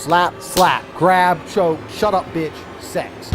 slap, slap, grab, choke, shut up, bitch, sex.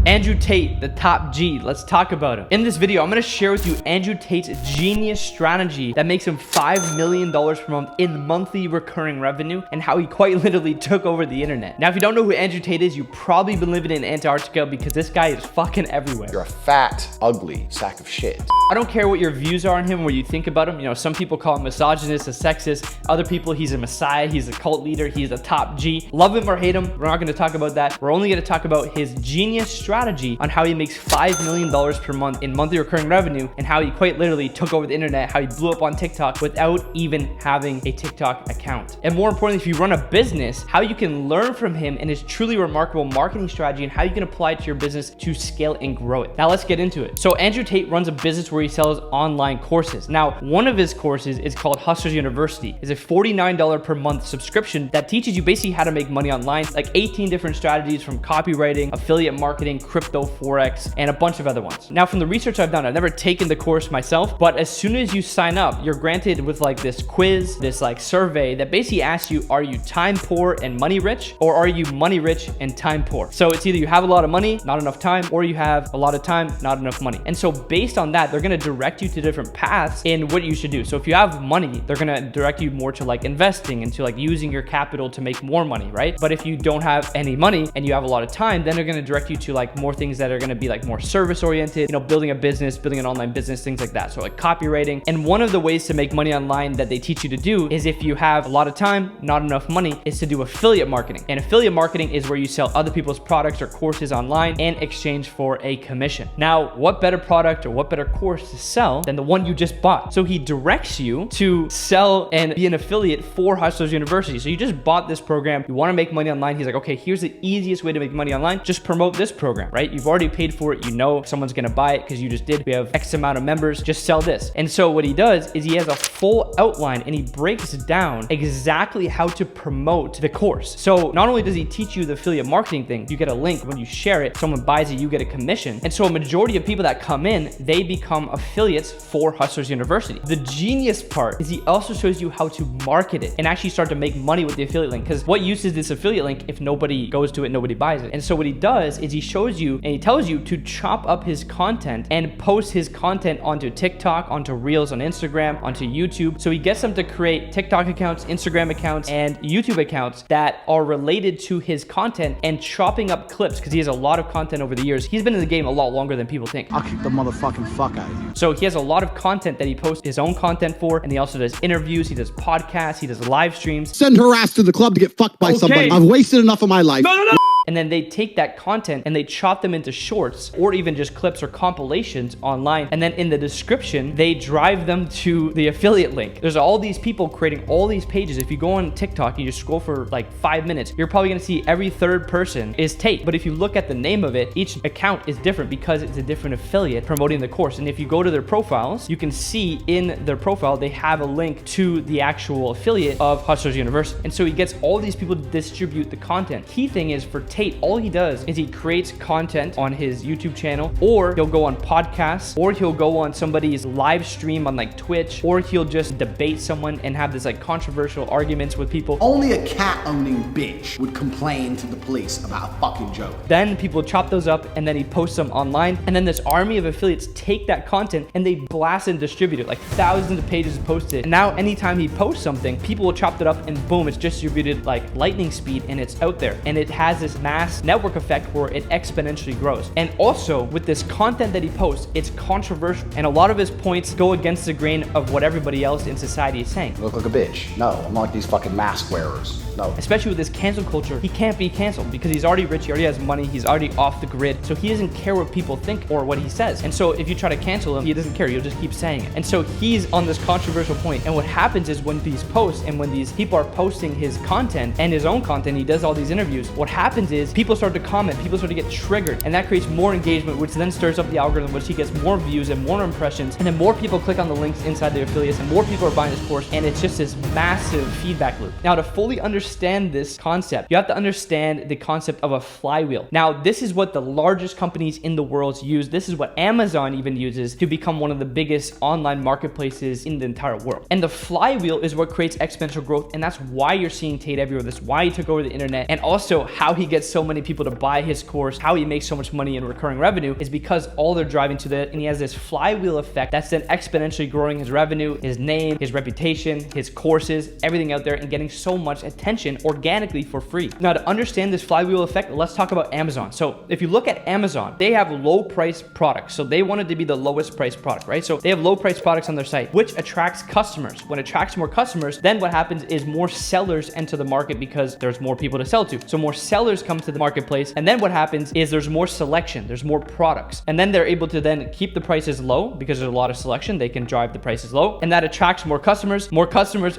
Andrew Tate, the top G. Let's talk about him. In this video, I'm gonna share with you Andrew Tate's genius strategy that makes him $5 million per month in monthly recurring revenue and how he quite literally took over the internet. Now, if you don't know who Andrew Tate is, you've probably been living in Antarctica because this guy is fucking everywhere. You're a fat, ugly sack of shit. I don't care what your views are on him, what you think about him. You know, some people call him misogynist, a sexist. Other people, he's a messiah, he's a cult leader, he's a top G. Love him or hate him, we're not gonna talk about that. We're only gonna talk about his genius strategy on how he makes $5 million per month in monthly recurring revenue and how he quite literally took over the internet, how he blew up on TikTok without even having a TikTok account. And more importantly, if you run a business, how you can learn from him and his truly remarkable marketing strategy and how you can apply it to your business to scale and grow it. Now let's get into it. So Andrew Tate runs a business where he sells online courses. Now, one of his courses is called Hustlers University. It's a $49 per month subscription that teaches you basically how to make money online, like 18 different strategies from copywriting, affiliate marketing, crypto, Forex, and a bunch of other ones. Now, from the research I've done, I've never taken the course myself, but as soon as you sign up, you're granted with like this quiz, this like survey that basically asks you, are you time poor and money rich, or are you money rich and time poor? So it's either you have a lot of money, not enough time, or you have a lot of time, not enough money. And so based on that, they're gonna direct you to different paths in what you should do. So if you have money, they're gonna direct you more to like investing and to like using your capital to make more money, right? But if you don't have any money and you have a lot of time, then they're gonna direct you to like more things that are gonna be like more service oriented, you know, building a business, building an online business, things like that. So like copywriting. And one of the ways to make money online that they teach you to do is if you have a lot of time, not enough money, is to do affiliate marketing. And affiliate marketing is where you sell other people's products or courses online in exchange for a commission. Now, what better product or what better course to sell than the one you just bought? So he directs you to sell and be an affiliate for Hustlers University. So you just bought this program, you want to make money online. He's like, okay, here's the easiest way to make money online. Just promote this program, right? You've already paid for it. You know someone's going to buy it because you just did. We have X amount of members. Just sell this. And so what he does is he has a full outline and he breaks down exactly how to promote the course. So not only does he teach you the affiliate marketing thing, you get a link. When you share it, someone buys it, you get a commission. And so a majority of people that come in, they become affiliates for Hustlers University. The genius part is he also shows you how to market it and actually start to make money with the affiliate link. Because what use is this affiliate link if nobody goes to it, nobody buys it? And so what he does is he shows you and he tells you to chop up his content and post his content onto TikTok, onto Reels on Instagram, onto YouTube. So he gets them to create TikTok accounts, Instagram accounts, and YouTube accounts that are related to his content and chopping up clips because he has a lot of content over the years. He's been in the game a lot longer than people think. I'll kick the motherfucking fuck out of you. So he has a lot of content that he posts his own content for, and he also does interviews, he does podcasts, he does live streams. Send her ass to the club to get fucked by somebody. I've wasted enough of my life. No. And then they take that content and they chop them into shorts or even just clips or compilations online. And then in the description, they drive them to the affiliate link. There's all these people creating all these pages. If you go on TikTok, you just scroll for like 5 minutes, you're probably gonna see every third person is Tate. But if you look at the name of it, each account is different because it's a different affiliate promoting the course. And if you go to their profiles, you can see in their profile, they have a link to the actual affiliate of Hustlers University. And so he gets all these people to distribute the content. Key thing is for Tate, all he does is he creates content on his YouTube channel, or he'll go on podcasts, or he'll go on somebody's live stream on like Twitch, or he'll just debate someone and have this like controversial arguments with people. Only a cat-owning bitch would complain to the police about a fucking joke. Then people chop those up and then he posts them online. And then this army of affiliates take that content and they blast and distribute it, like thousands of pages posted. And now anytime he posts something, people will chop it up and boom, it's distributed like lightning speed and it's out there. And it has this mass network effect where it exponentially grows. And also with this content that he posts, it's controversial. And a lot of his points go against the grain of what everybody else in society is saying. You look like a bitch. No, I'm not like these fucking mask wearers. No. Especially with this cancel culture, he can't be canceled because he's already rich, he already has money, he's already off the grid. So he doesn't care what people think or what he says. And so if you try to cancel him, he doesn't care, he'll just keep saying it. And so he's on this controversial point. And what happens is when these posts and when these people are posting his content and his own content, he does all these interviews, what happens is people start to comment, people start to get triggered, and that creates more engagement, which then stirs up the algorithm, which he gets more views and more impressions, and then more people click on the links inside the affiliates and more people are buying this course, and it's just this massive feedback loop. Now, to fully understand understand this concept. You have to understand the concept of a flywheel. Now, this is what the largest companies in the world use. This is what Amazon even uses to become one of the biggest online marketplaces in the entire world. And the flywheel is what creates exponential growth. And that's why you're seeing Tate everywhere. That's why he took over the internet. And also how he gets so many people to buy his course, how he makes so much money in recurring revenue is because all they're driving to that. And he has this flywheel effect that's then exponentially growing his revenue, his name, his reputation, his courses, everything out there, and getting so much attention organically for free. Now, to understand this flywheel effect, let's talk about Amazon. So if you look at Amazon, they have low price products. So they wanted to be the lowest price product, right? So they have low price products on their site, which attracts customers. When it attracts more customers, then what happens is more sellers enter the market because there's more people to sell to. So more sellers come to the marketplace. And then what happens is there's more selection, there's more products. And then they're able to then keep the prices low because there's a lot of selection. They can drive the prices low, and that attracts more customers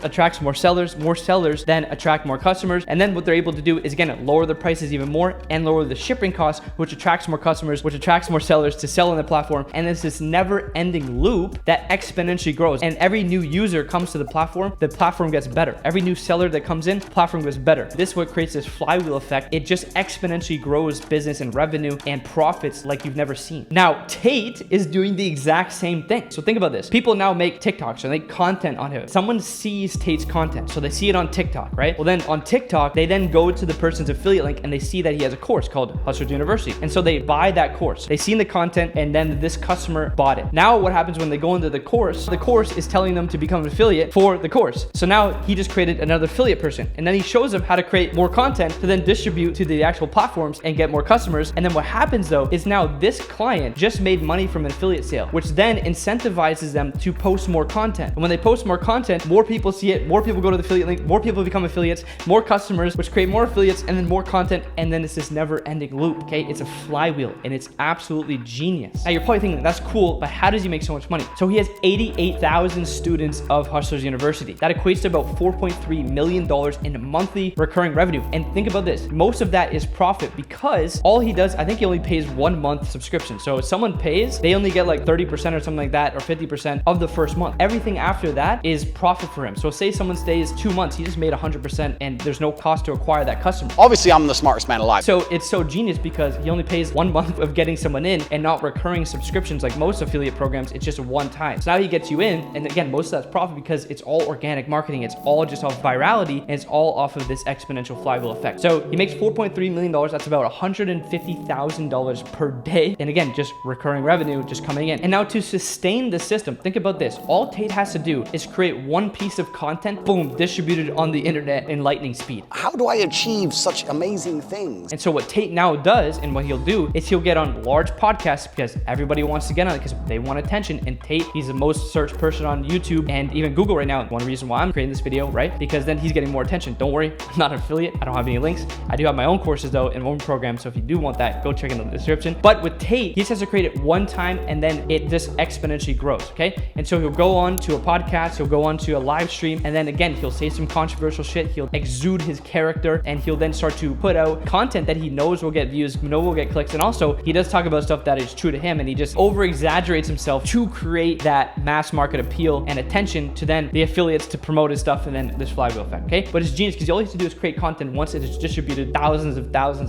attracts more sellers then attract more customers. And then what they're able to do is again, lower the prices even more and lower the shipping costs, which attracts more customers, which attracts more sellers to sell on the platform. And it's this never ending loop that exponentially grows. And every new user comes to the platform gets better. Every new seller that comes in, the platform gets better. This is what creates this flywheel effect. It just exponentially grows business and revenue and profits like you've never seen. Now, Tate is doing the exact same thing. So think about this. People now make TikToks and they content on him. Someone sees Tate's content. So they see it on TikTok, right? Well, then on TikTok, they then go to the person's affiliate link and they see that he has a course called HUSTLER'S University. And so they buy that course. They seen the content and then this customer bought it. Now what happens when they go into the course is telling them to become an affiliate for the course. So now he just created another affiliate person. And then he shows them how to create more content to then distribute to the actual platforms and get more customers. And then what happens though is now this client just made money from an affiliate sale, which then incentivizes them to post more content. And when they post more content, more people see it, more people go to the affiliate link, more people become affiliates, more customers, which create more affiliates and then more content. And then it's this never ending loop, okay? It's a flywheel and it's absolutely genius. Now you're probably thinking that's cool, but how does he make so much money? So he has 88,000 students of HUSTLER'S University. That equates to about $4.3 million in monthly recurring revenue. And think about this, most of that is profit because all he does, I think he only pays 1 month subscription. So if someone pays, they only get like 30% or something like that, or 50% of the first month. Everything after that is profit for him. So say someone stays 2 months, he just made 100% and there's no cost to acquire that customer. Obviously, I'm the smartest man alive. So it's so genius because he only pays 1 month of getting someone in and not recurring subscriptions like most affiliate programs. It's just one time. So now he gets you in, and again, most of that's profit because it's all organic marketing. It's all just off virality, and it's all off of this exponential flywheel effect. So he makes $4.3 million. That's about $150,000 per day. And again, just recurring revenue just coming in. And now to sustain the system, think about this. All Tate has to do is create one piece of content, boom, distributed on the internet in lightning speed. How do I achieve such amazing things? And so what Tate now does, and what he'll do, is he'll get on large podcasts because everybody wants to get on it because they want attention. And Tate, he's the most searched person on YouTube and even Google right now. One reason why I'm creating this video, right? Because then he's getting more attention. Don't worry, I'm not an affiliate. I don't have any links. I do have my own courses though, and own program. So if you do want that, go check it in the description. But with Tate, he just has to create it one time and then it just exponentially grows, okay? And so he'll go on to a podcast, he'll go on to a live stream, and then again, he'll say some controversial shit. He'll exude his character, and he'll then start to put out content that he knows will get views, will get clicks. And also he does talk about stuff that is true to him, and he just over exaggerates himself to create that mass market appeal and attention to then the affiliates to promote his stuff, and then this flywheel effect, okay? But it's genius because all he has to do is create content once it is distributed thousands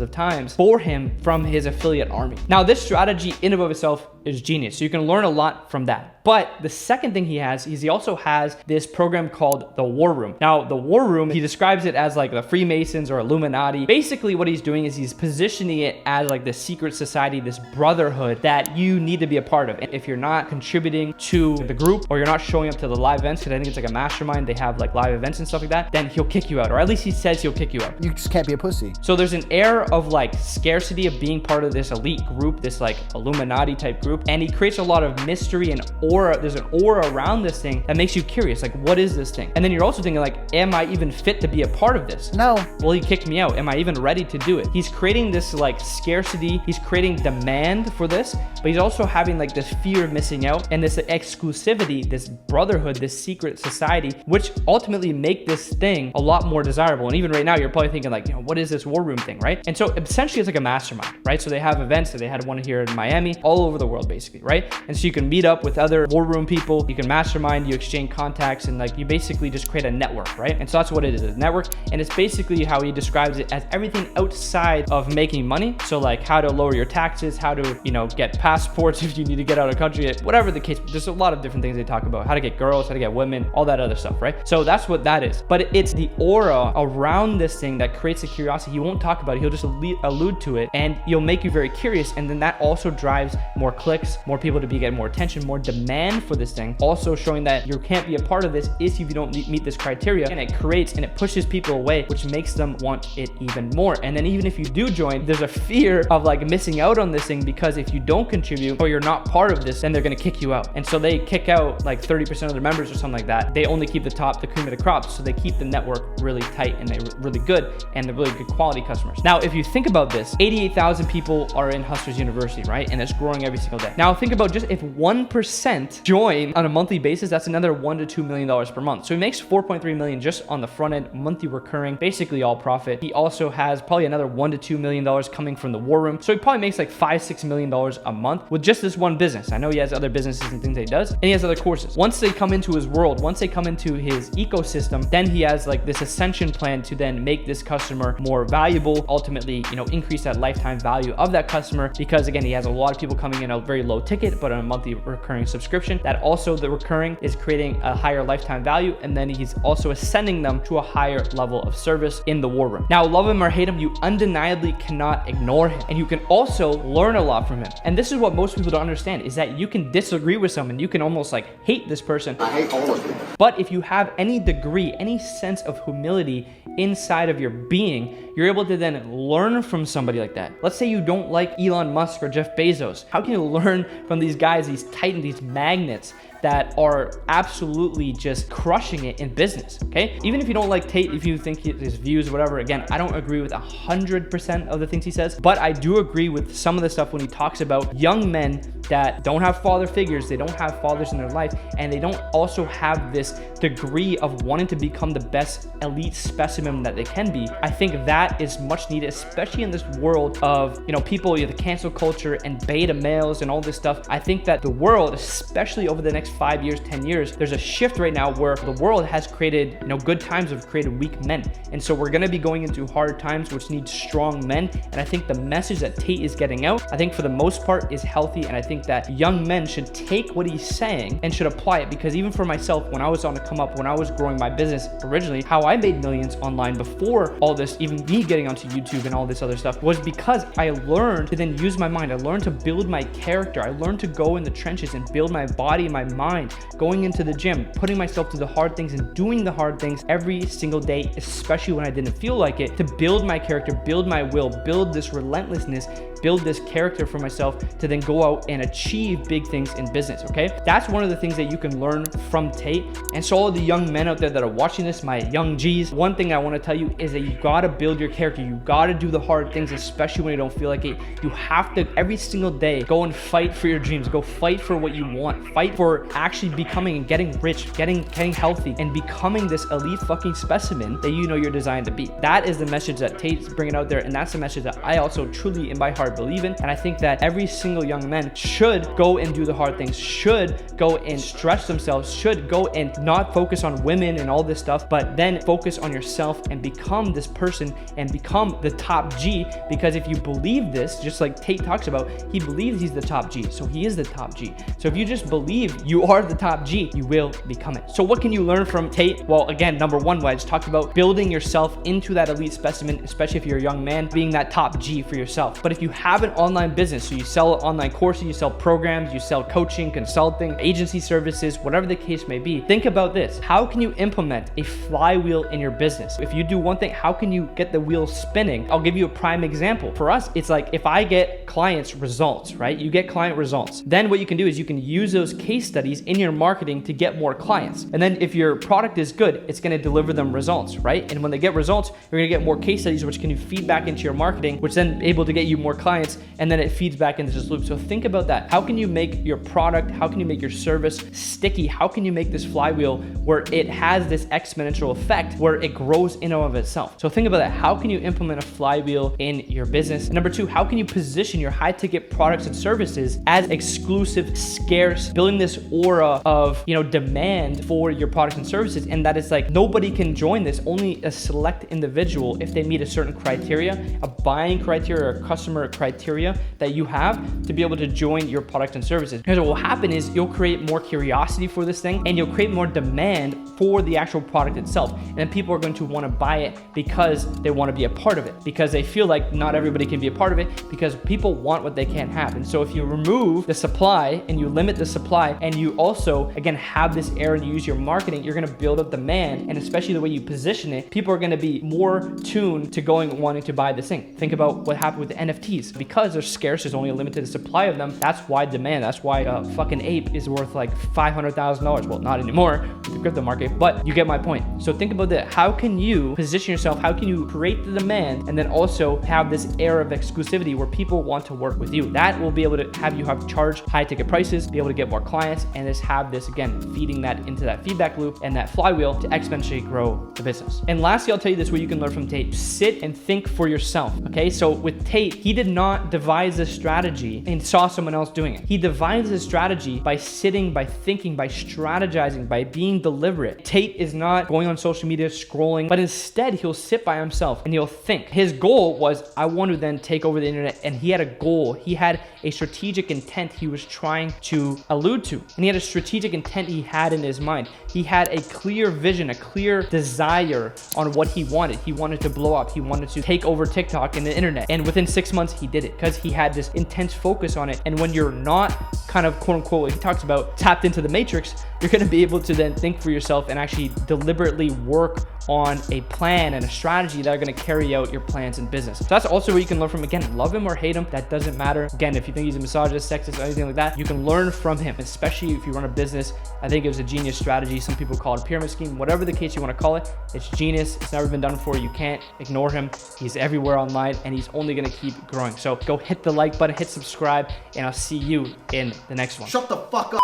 of times for him from his affiliate army. Now this strategy in and of itself is genius. So you can learn a lot from that. But the second thing he has is he also has this program called the War Room. Now the War Room, he describes it as like the Freemasons or Illuminati. Basically what he's doing is he's positioning it as like this secret society, this brotherhood that you need to be a part of. And if you're not contributing to the group, or you're not showing up to the live events, because I think it's like a mastermind, they have like live events and stuff like that, then he'll kick you out, or at least he says he'll kick you out. You just can't be a pussy. So there's an air of like scarcity of being part of this elite group, this like Illuminati type group, and he creates a lot of mystery and aura. There's an aura around this thing that makes you curious, like what is this thing? And then you're also thinking like, am I even fit to be a part of this? No. Well, he kicked me out. Am I even ready to do it? He's creating this like scarcity, he's creating demand for this, but he's also having like this fear of missing out and this exclusivity, this brotherhood, this secret society, which ultimately make this thing a lot more desirable. And even right now, you're probably thinking like, what is this War Room thing, right? And so essentially it's like a mastermind, right? So they have events, so they had one here in Miami, all over the world. world basically, right? And so you can meet up with other war room people, you can mastermind, you exchange contacts, and like you basically just create a network, right? And so that's what it is, a network. And it's basically how he describes it as everything outside of making money. So like how to lower your taxes, how to, you know, get passports if you need to get out of country, whatever the case. There's a lot of different things they talk about, how to get girls, how to get women, all that other stuff, right? So that's what that is. But it's the aura around this thing that creates a curiosity. He won't talk about it, he'll just allude to it, and you'll make you very curious. And then that also drives more clicks, more people to get more attention, more demand for this thing. Also showing that you can't be a part of this if you don't meet this criteria, and it creates and it pushes people away, which makes them want it even more. And then even if you do join, there's a fear of like missing out on this thing, because if you don't contribute or you're not part of this, then they're going to kick you out. And so they kick out like 30% of their members or something like that. They only keep the cream of the crop. So they keep the network really tight, and they're really good, and they're really good quality customers. Now, if you think about this, 88,000 people are in Hustlers University, right? And it's growing every single day. Now think about just if 1% join on a monthly basis, that's another $1 to $2 million per month. So he makes 4.3 million just on the front end, monthly recurring, basically all profit. He also has probably another $1 to $2 million coming from the war room. So he probably makes like $5-6 million a month with just this one business. I know he has other businesses and things that he does, and he has other courses. Once they come into his world, once they come into his ecosystem, then he has like this ascension plan to then make this customer more valuable, ultimately, you know, increase that lifetime value of that customer, because again, he has a lot of people coming in a very low ticket, but on a monthly recurring subscription. That also, the recurring is creating a higher lifetime value, and then he's also ascending them to a higher level of service in the war room. Now, love him or hate him, you undeniably cannot ignore him, and you can also learn a lot from him. And this is what most people don't understand, is that you can disagree with someone, you can almost like hate this person. I hate all of you. But if you have any degree, any sense of humility inside of your being, you're able to then learn from somebody like that. Let's say you don't like Elon Musk or Jeff Bezos. How can you learn from these guys, these titans, these magnets that are absolutely just crushing it in business, okay? Even if you don't like Tate, if you think his views, whatever, again, I don't agree with 100% of the things he says, but I do agree with some of the stuff when he talks about young men that don't have father figures, they don't have fathers in their life, and they don't also have this degree of wanting to become the best elite specimen that they can be. I think that is much needed, especially in this world of, you know, people, you know, the cancel culture and beta males and all this stuff. I think that the world, especially over the next 5 years, 10 years, there's a shift right now where the world has created, you know, good times have created weak men. And so we're going to be going into hard times, which need strong men. And I think the message that Tate is getting out, I think for the most part is healthy. And I think that young men should take what he's saying and should apply it, because even for myself, when I was on the come up, when I was growing my business originally, how I made millions online before all this, even me getting onto YouTube and all this other stuff, was because I learned to then use my mind. I learned to build my character. I learned to go in the trenches and build my body, my mind, going into the gym, putting myself through the hard things and doing the hard things every single day, especially when I didn't feel like it, to build my character, build my will, build this relentlessness, build this character for myself to then go out and achieve big things in business, okay? That's one of the things that you can learn from Tate. And so all of the young men out there that are watching this, my young G's, one thing I want to tell you is that you gotta build your character. You gotta do the hard things, especially when you don't feel like it. You have to every single day go and fight for your dreams, go fight for what you want, fight for actually becoming and getting rich, getting healthy, and becoming this elite fucking specimen that you know you're designed to be. That is the message that Tate's bringing out there, and that's the message that I also truly in my heart believe in. And I think that every single young man should go and do the hard things, should go and stretch themselves, should go and not focus on women and all this stuff, but then focus on yourself and become this person and become the top G. Because if you believe this, just like Tate talks about, he believes he's the top G, so he is the top G. So if you just believe you are the top G, you will become it. So what can you learn from Tate? Well, again, number one, what I just talked about, building yourself into that elite specimen, especially if you're a young man, being that top G for yourself. But if you have an online business, so you sell online courses, you sell programs, you sell coaching, consulting, agency services, whatever the case may be, think about this. How can you implement a flywheel in your business? If you do one thing, how can you get the wheel spinning? I'll give you a prime example. For us, it's like if I get clients results, right? You get client results. Then what you can do is you can use those case studies in your marketing to get more clients. And then if your product is good, it's going to deliver them results, right? And when they get results, you're going to get more case studies, which can feed back into your marketing, which then able to get you more clients. clients, and then it feeds back into this loop. So think about that. How can you make your product, how can you make your service sticky? How can you make this flywheel where it has this exponential effect where it grows in and of itself? So think about that. How can you implement a flywheel in your business? And number two, how can you position your high ticket products and services as exclusive, scarce, building this aura of, demand for your products and services, and that it's like nobody can join this, only a select individual if they meet a certain criteria, a buying criteria or a customer criteria that you have to be able to join your products and services. Because what will happen is you'll create more curiosity for this thing and you'll create more demand for the actual product itself. And then people are going to want to buy it because they want to be a part of it, because they feel like not everybody can be a part of it, because people want what they can't have. And so if you remove the supply and you limit the supply and you also, again, have this air and you use your marketing, you're going to build up demand. And especially the way you position it, people are going to be more tuned to going and wanting to buy this thing. Think about what happened with the NFTs. Because they're scarce, there's only a limited supply of them. That's why demand. That's why a fucking ape is worth like $500,000. Well, not anymore with the crypto market, but you get my point. So think about that. How can you position yourself? How can you create the demand and then also have this air of exclusivity where people want to work with you? That will be able to have you charge high ticket prices, be able to get more clients, and just have this, again, feeding that into that feedback loop and that flywheel to exponentially grow the business. And lastly, I'll tell you this, where you can learn from Tate. Sit and think for yourself. Okay, so with Tate, he did not devise this strategy and saw someone else doing it. He devised his strategy by sitting, by thinking, by strategizing, by being deliberate. Tate is not going on social media scrolling, but instead he'll sit by himself and he'll think. His goal was, I want to then take over the internet, and he had a goal. He had a strategic intent he was trying to allude to, and he had a strategic intent he had in his mind. He had a clear vision, a clear desire on what he wanted. He wanted to blow up. He wanted to take over TikTok and the internet. And within 6 months, he did it because he had this intense focus on it. And when you're not kind of quote unquote, like he talks about, tapped into the matrix, you're going to be able to then think for yourself and actually deliberately work on a plan and a strategy that are going to carry out your plans in business. So that's also where you can learn from. Again, love him or hate him, that doesn't matter. Again, if you think he's a misogynist, sexist, or anything like that, you can learn from him, especially if you run a business. I think it was a genius strategy. Some people call it a pyramid scheme, whatever the case you want to call it. It's genius. It's never been done before. You can't ignore him. He's everywhere online and he's only going to keep growing. So go hit the like button, hit subscribe, and I'll see you in the next one. Shut the fuck up.